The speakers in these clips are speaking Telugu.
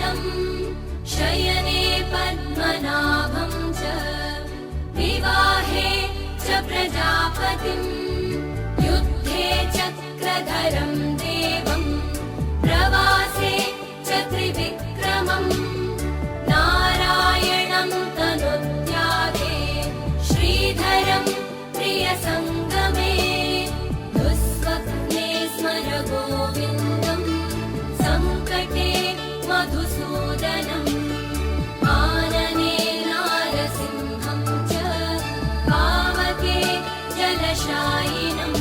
कमलं शयने पद्मनाभं च विवाहे च प्रजापतिं युद्धे चक्रधरं देवं प्रवासे च त्रिविक्रमम् नारायणं तनुत्यागे श्रीधरं प्रियसङ्गमे दुःस्वप्ने स्मर गोविन्दं सङ्कटे मधुसूदनम् आनने नारसिंहं च पावके जलशायिनम्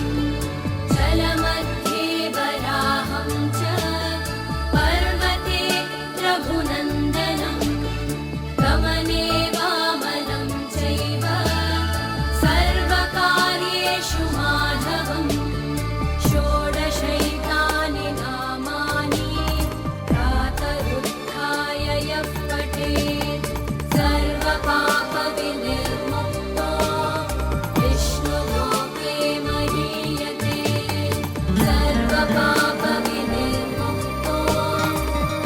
जलमध्ये वराहं च पर्वते रघुनन्दनम् गमने वामनं चैव सर्वकार्येषु माधवम् षोडशैतानि नामानि प्रातरुत्थाय यः पठेत् सर्वपापविनिर्मुक्तो विष्णुलोके महीयते सर्वपापविनिर्मुक्तो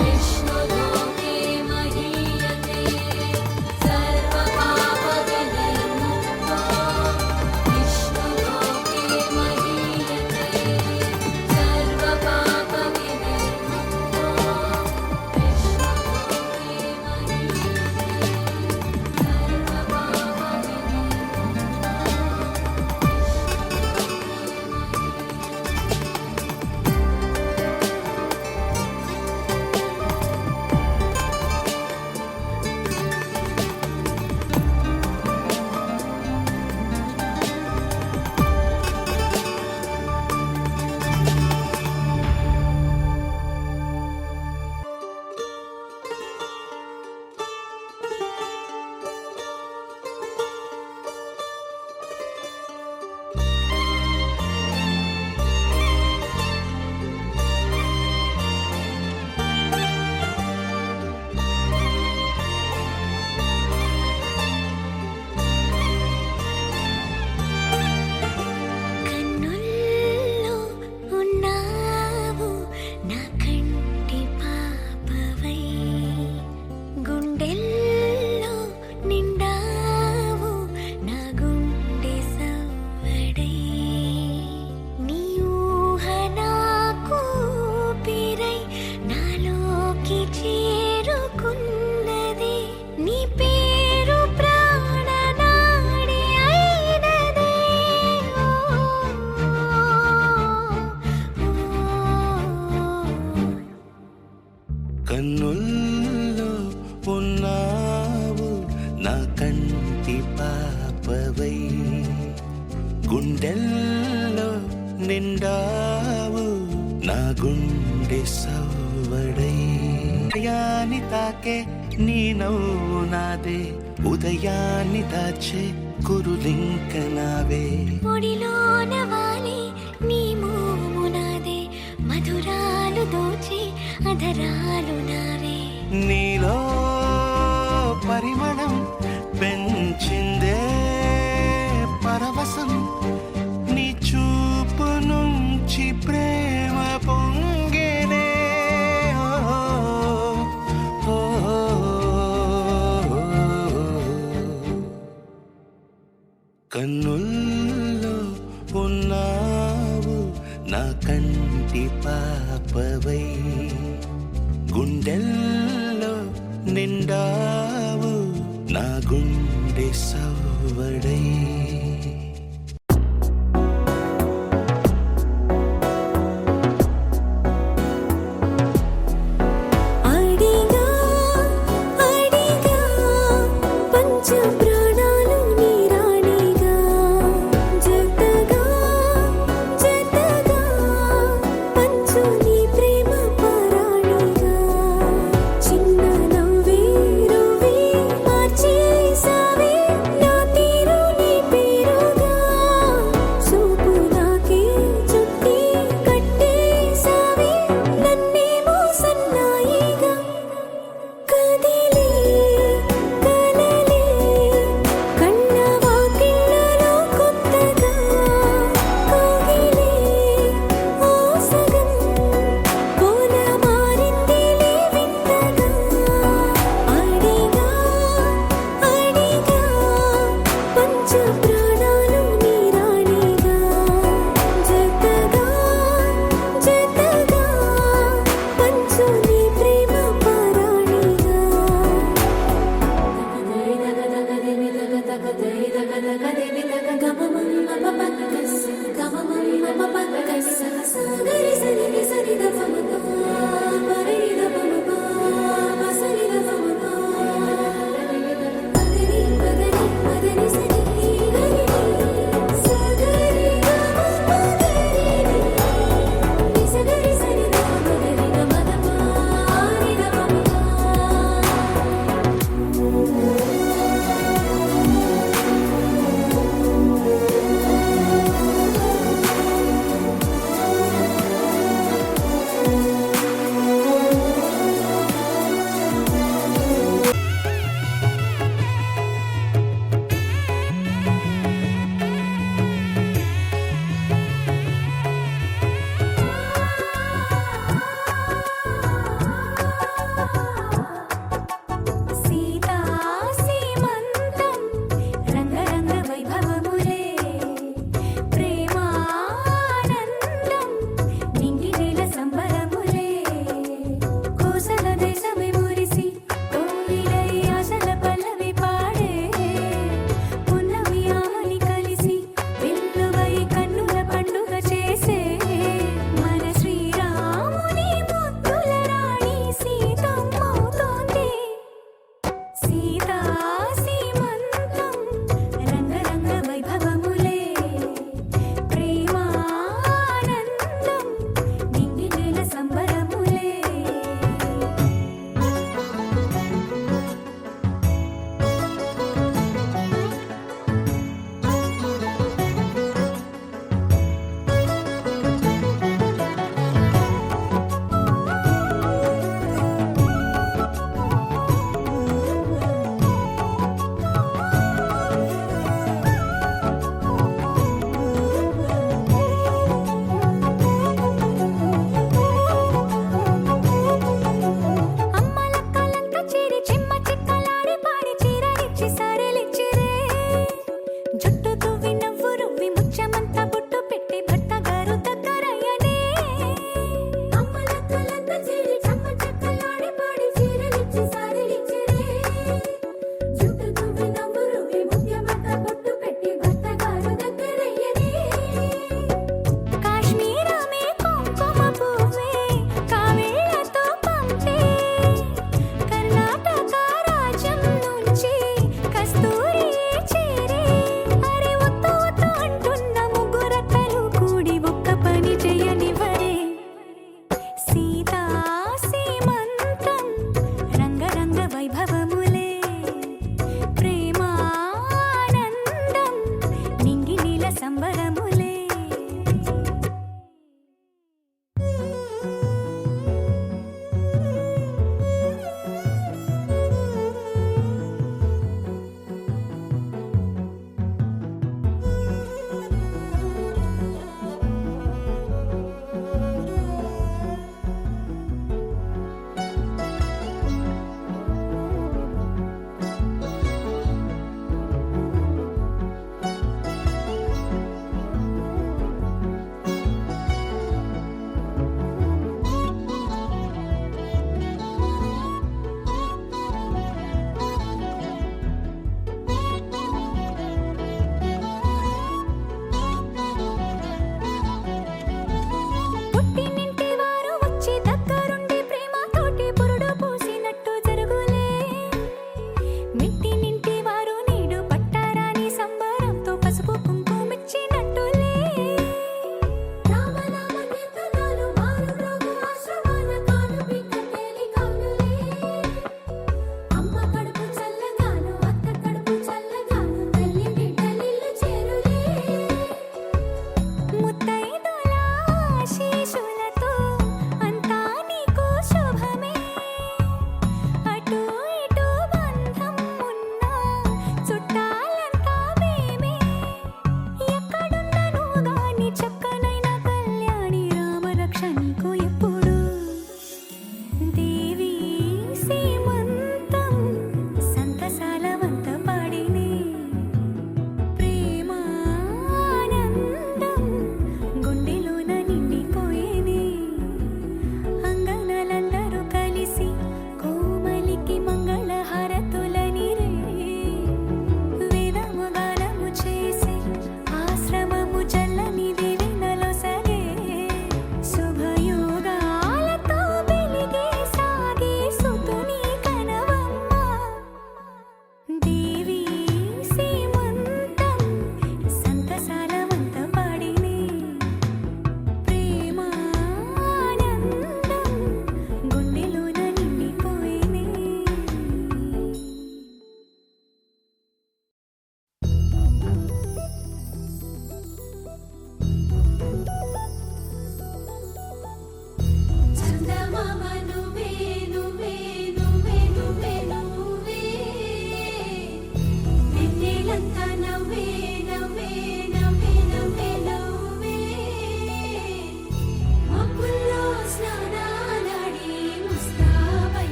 विष्णुलोके महीयते सर्वपापविनिर्मुक्तो विष्णुलोके महीयते కన్నుల్లో ఉన్నావు నా కంటి పాపవై గుండెల్లో నిండావు నా గుండె సవ్వడై నీ ఊహ నాకు ఊపిరై నాలోకి చేరుకున్నది నీ పేరు ప్రాణనాడి అయినదే కన్నుల్లో ఉన్నావు నా కంటి పాపవై గుండెల్లో నిండావు నా గుండె సవ్వడై ఉదయాన్ని తాకే నీ నవ్వు నాదే ఉదయాన్ని దాచే కురులింక నావే ఒడిలోన వాలి నీ మోము నాదే మధురాలు దోచి అధరాలు నావే నీలో పరిమళం పెంచిందే పరవశం నీ చూపు నుంచి ప్రేమ పొంగేనే ఓ, ఓ, ఓ. కన్నుల్లో ఉన్నావు నా కంటి పాపవై గుండెల్లో నిండావు నా గుండె సవ్వడై అడిగా అడిగా పంచ ప్రాణాలు నీ రాణిగా జతగా జతగా పంచు నీ ప్రేమ పరాణిగా చిన్న నవ్వే రువి మార్చేసావే నా తీరు నీ పేరు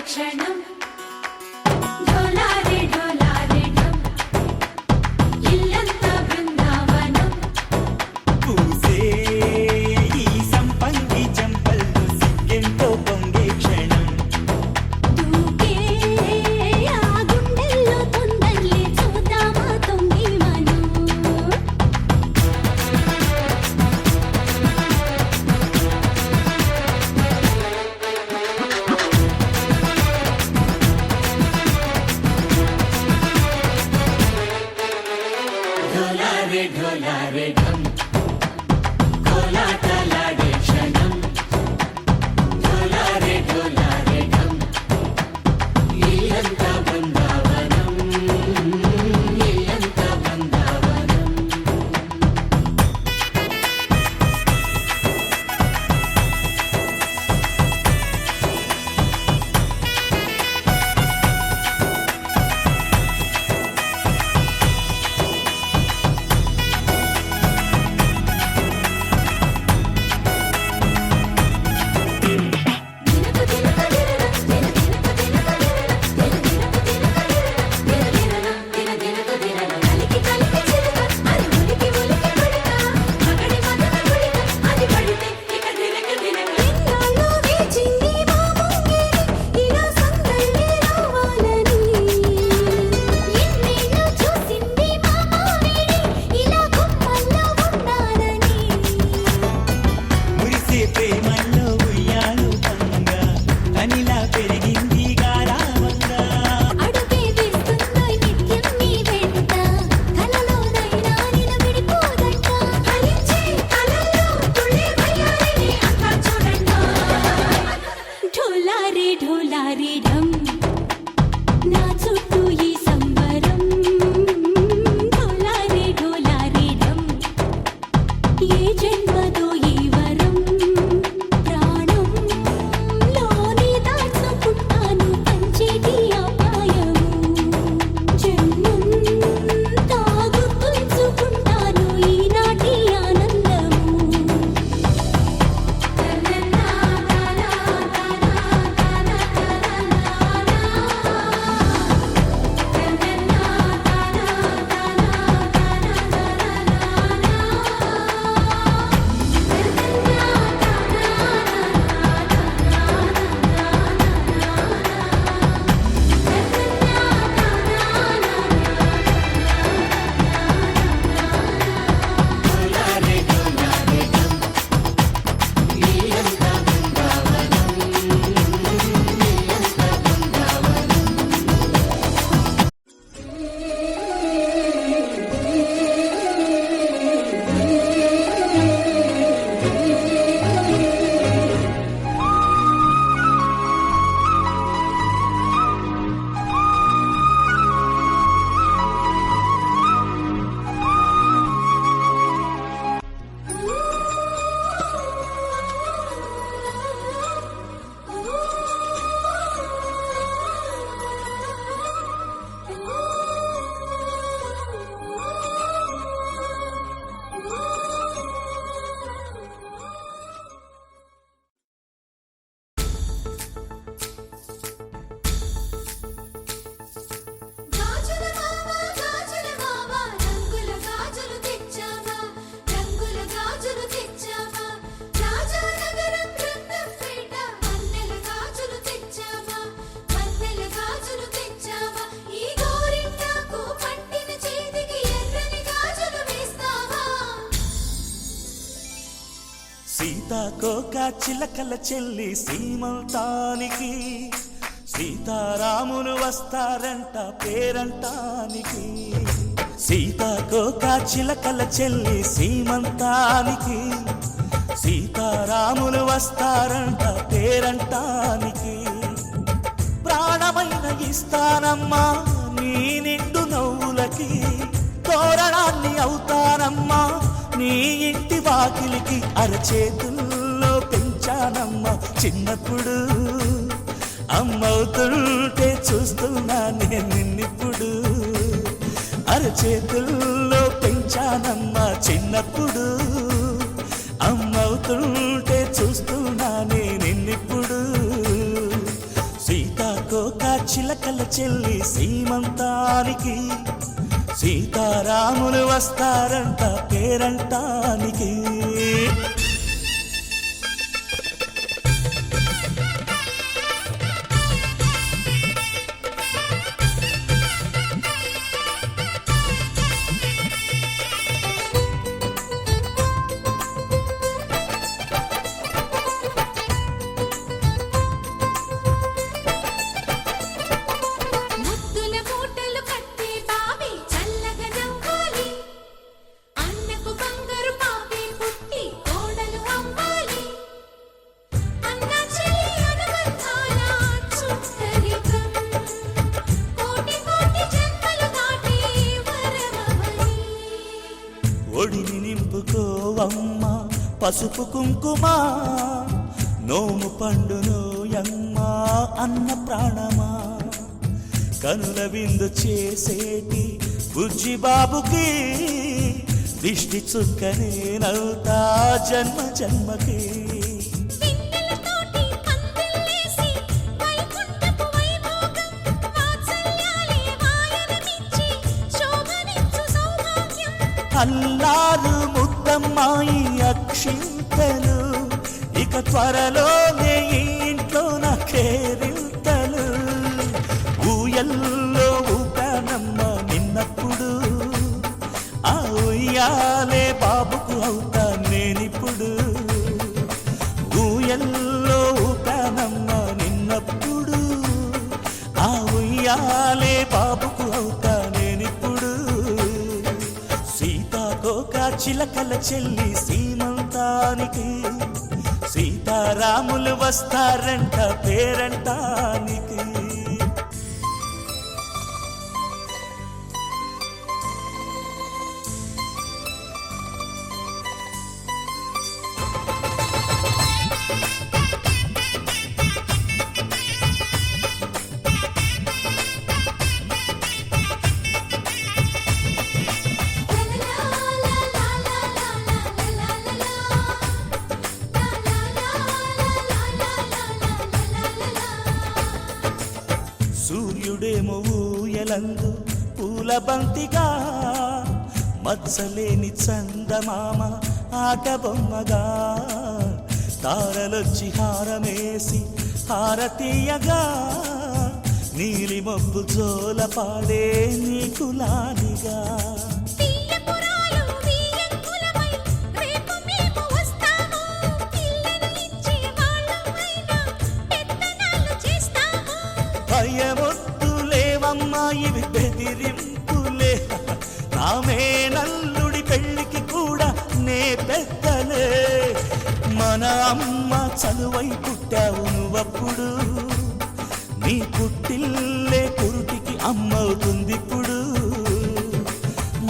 క్షణం ఢోలారే ఢోలారే ఢమ్ ఇల్లంతా బృందావనం పూసే ఈ సంపంగి చెంపల్లో సిగ్గెంతో పొంగే క్షణం దూకే ఆ గుండెల్లో తొందరలే చూద్దామా తొంగి మనం ఢోలారే ఢోలారే ఢమ్ కోలాటలాడే క్షణం ఢోలారే ఢోలారే ఢమ్ ఇల్లంతా బృందావనం ఇల్లంతా బృందావనం దినకు దినక దినన కలికి కలికి చిలక అది ఉలికి ఉలికి పడక మగడి మదన గుడిక అది పడితే ఇక దినక దినక ఇన్నాళ్ళు వేచింది మా ముంగిరి ఇలా సందళ్ళే రావాలని ఎన్నేళ్ళు చూసింది మా మామిడి ఇలా గుమ్మల్లో ఉండాలని మురిసే ప్రేమల్లో ఉయ్యాలు పంగా అనిలా పెరిగింది గారావంగా అడుగే వేస్తుందో నిత్యం నీ వెంట కలలోనైనా నిలబడిపోదంట ఫలించే కలల్లో తుళ్ళే వయ్యారిని అంతా చూడండి ఢోలారే ఢోలారే ఢమ్ నా చుట్టూ ఈ సంబరం ఢోలారే ఢోలారే ఢమ్ ఏ జన్మదో ఈ వరం ప్రాణంలోని దాచుకుంటాను పంచేటి అపాయము జన్మంతా గుర్తుంచుకుంటాను ఈనాటి ఆనందము గాజుల మావా రంగుల గాజులు తెచ్చావా రంగుల గాజులు తెచ్చావా రాజానగరం రంగంపేట వన్నెల గాజులు తెచ్చావా వన్నెల గాజులు తెచ్చావా ఈ గోరింటాకు పట్టిన చేతికి ఎర్రని గాజులు వేస్తావా సీతాకోక చిలకల చెల్లి సీమంతానికి సీతారాములు వస్తారంట పేరంటానికి సీతాకోక చిలకల చెల్లి సీమంతానికి సీతారాములు వస్తారంట పేరంటానికి ప్రాణమైన ఇస్తానమ్మా నీ నిండు నవ్వులకి తోరణాన్ని అవుతానమ్మా నీ ఇంటి వాకిలికి అరచేతుల్లో పెంచానమ్మా చిన్నప్పుడు అమ్మవుతుంటే చూస్తున్నా నేను నిన్నిప్పుడు అరచేతుల్లో పెంచానమ్మా చిన్నప్పుడు అమ్మవుతుంటే చూస్తున్నా నేను నిన్నిప్పుడు సీతా చిలకల చెల్లి సీమంతానికి సీతారాములు వస్తారంట పేరంటానికి. ముద్దుల మూటలు కట్టి బావి చల్లగా నవ్వాలి. అన్నకు బంగారు పాపి పుట్టి కోడలు అవ్వాలి. అన్న చెల్లి అనుబంధాల చుట్టరికం కోటి కోటి జన్మలు దాటి వరమవని. ఒడిని నింపుకోవమ్మ పసుపు కుంకుమ, నోము పండునోయమ్మ అన్న ప్రాణమా. కనుల విందు చేసేటి బుజ్జి బాబుకి దిష్టి చుక్కనేనవుతా జన్మ జన్మకి. పిన్నెలతోటి పందిళ్ళేసి వైకుంఠపు వైభోగం వాత్సల్యాలే వాయనమిచ్చి శోభనిచ్చు సౌభాగ్యం. అల్లారు ముద్దమ్మాయి అక్షింతలు, ఇక త్వరలోనే ఈ ఇంట్లో నా కేరింతలు. ఊయల్లో ఊపానమ్మ నిన్నప్పుడు, ఆ ఉయ్యాలే బాబుకు అవుతా నేనిప్పుడు. ఊయల్లో ఊపానమ్మ నిన్నప్పుడు, ఆ ఉయ్యాలే బాబుకు అవుతా నేనిప్పుడు. సీతాకోక చిలకల చెల్లి సీమంతానికి సీతారాములు వస్తారంట పేరంటానికి. సూర్యుడేమో ఊయలందు పూల బంతిగా, మత్సలేని చందమామ ఆట బొమ్మగా. తారలొచ్చి హారమేసి హారతీయగా, నీలి మబ్బు జోల పాడే నీకులానిగా. తీయపురాలు తీయంకులమై రేపు మేము వస్తాము. ఇళ్ళను ఇచ్చే వాళ్ళమైనా పెత్తనాలు చేస్తాము. భయమొద్దులేవమ్మా ఇవి బెదిరింపులే, నామే నల్లుడి పెళ్ళికి కూడా నే పెద్దలే. మన అమ్మ చలువై పుట్టావు నువ్వప్పుడు, నీ పుట్టిల్లే పురుటికి అమ్మవుతుందిప్పుడు.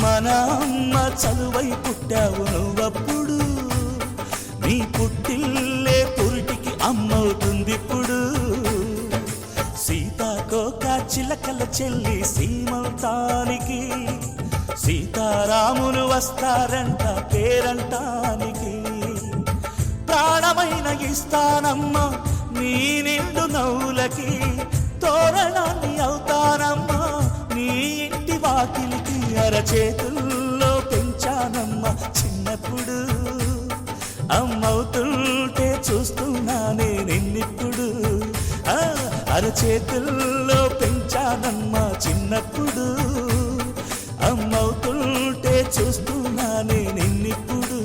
మన అమ్మ చలువై పుట్టావు నువ్వప్పుడు, నీ పుట్టిల్లే పురుటికి అమ్మవుతుందిప్పుడు. సీతాకోక చిలకల చెల్లి సీమంతానికి సీతారాములు వస్తారంట పేరంటానికి. ప్రాణమైన ఇస్తానమ్మా నీ నిండు నవ్వులకి, తోరణాన్ని అవుతానమ్మా నీ ఇంటి వాకిలికి. అరచేతుల్లో పెంచానమ్మా చిన్నప్పుడు, అమ్మవుతుంటే చూస్తున్నానే నిన్నిప్పుడు. అరచేతుల్లో పెంచానమ్మా చిన్నప్పుడు, అమ్మవుతుంటే చూస్తున్నానే నిన్నిప్పుడు.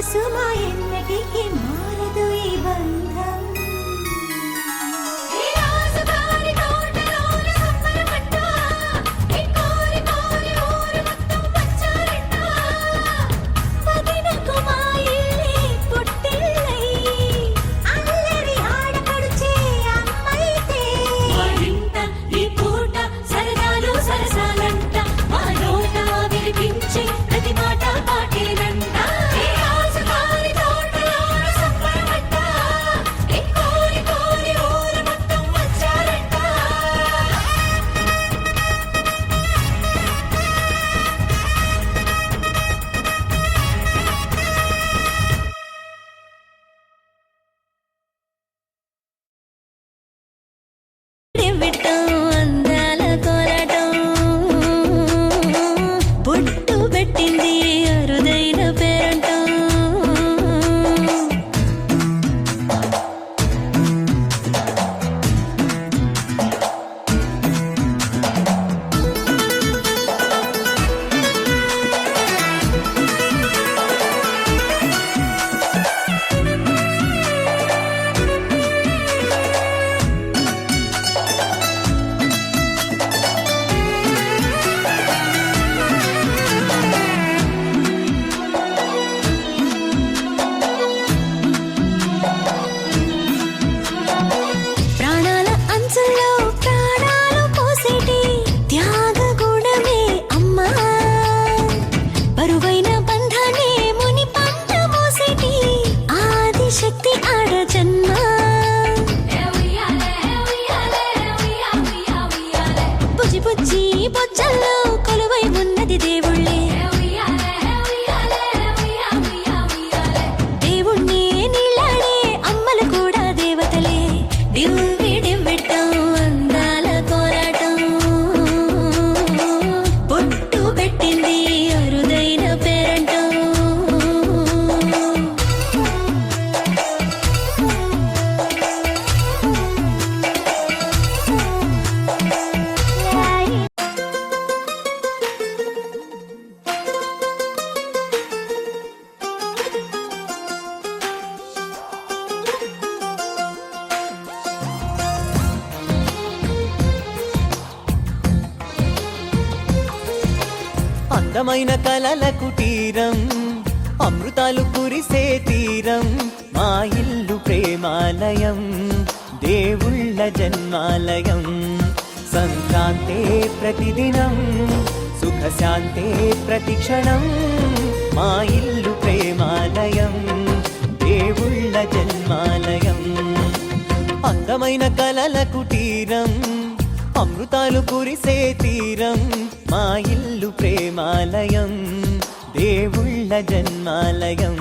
సుమా ఎన్నటికీ మారదు ఈ బంధం ఈ రాజుగారి తోటలోన సంబరపడ్డ ఈ కోరి కోరి ఊరు మొత్తం వచ్చారంట పదినకు మా ఇల్లే పుట్టిల్లై అల్లరి ఆడపడుచే అమ్మైతే మా ఇంట ఈ పూట సరదాలు సరసాలంట మా నోట వినిపించే ప్రతి మాట పాటేనంట ఈ రాజుగారి తోటలోన సంబరపడ్డ ఈ కోరి కోరి ఊరు మొత్తం వచ్చారంట విట్టం అందాల కోలాటం పుట్టు పెట్టింది అరుదైన పేరంటం ప్రాణాల అంచుల్లో ప్రాణాలు పోసేటి త్యాగ గుణమే అమ్మా బరువైన బంధాన్ని ముని పంట మోసేటి ఆదిశక్తి ఆడ జన్మ బుజ్జి బుజ్జి బొజ్జల్లో కొలువై ఉన్నది దేవుళ్ళే దేవుణ్ణి నీళ్ళాడే అమ్మలు కూడా దేవతలే దివ్వి దివ్విట్టం అందాల కోలాటం పుట్టు పెట్టింది అరుదైన పేరంటం అందమైన కలల కుటీరం అమృతాలు కురిసే తీరం మా ఇల్లు ప్రేమాలయం దేవుళ్ళ జన్మాలయం సంక్రాంతే ప్రతిదినం సుఖశాంతే ప్రతిక్షణం మా ఇల్లు ప్రేమాలయం దేవుళ్ళ జన్మాలయం అందమైన కలల కుటీరం అమృతాలు కురిసే తీరం మా ఇల్లు ప్రేమాలయం దేవుళ్ళ జన్మాలయం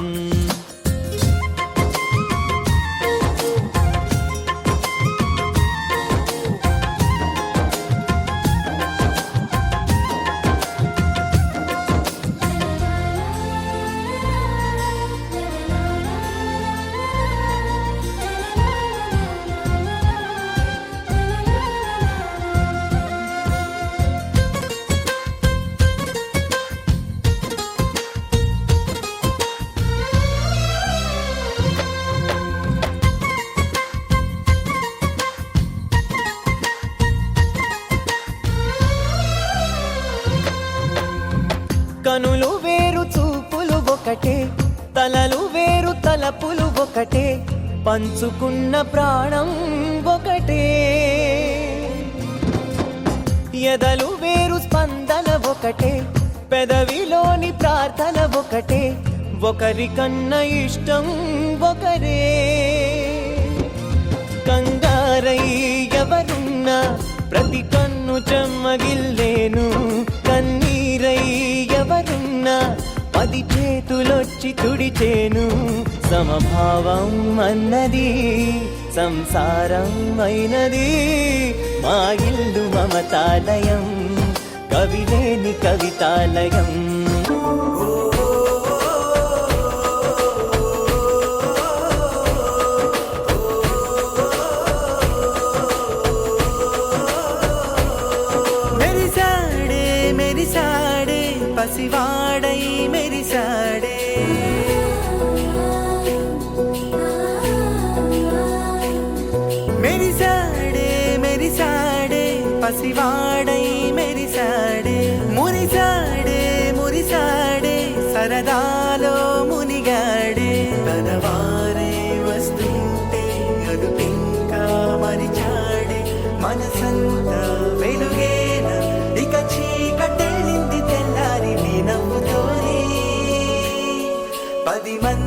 కనులు వేరు చూపులు ఒకటే తలలు వేరు తలపులు ఒకటే పంచుకున్న ప్రాణం ఒకటే ఎదలు వేరు స్పందన ఒకటే పెదవిలోని ప్రార్థన ఒకటే ఒకరికన్నా ఇష్టం ఒకరే కంగారై ఎవరున్నా ప్రతి కన్ను చెమ్మగిల్లేను కన్నీరై ఎవరున్నా 10 చేతులొచ్చి తుడిచేను సమభావం అన్నది సంసారం అయినది మా ఇల్లు మమతాలయం కవిలేని కవితాలయం పసివాడై మెరిసాడే సరదాలో మునిగాడే తన వారే వస్తుంటే అదుపింకా మరిచాడే మనసంతా వెలుగేన ఇక చీకటెళ్ళింది తెల్లారి నీ నవ్వుతోనే 10 మంది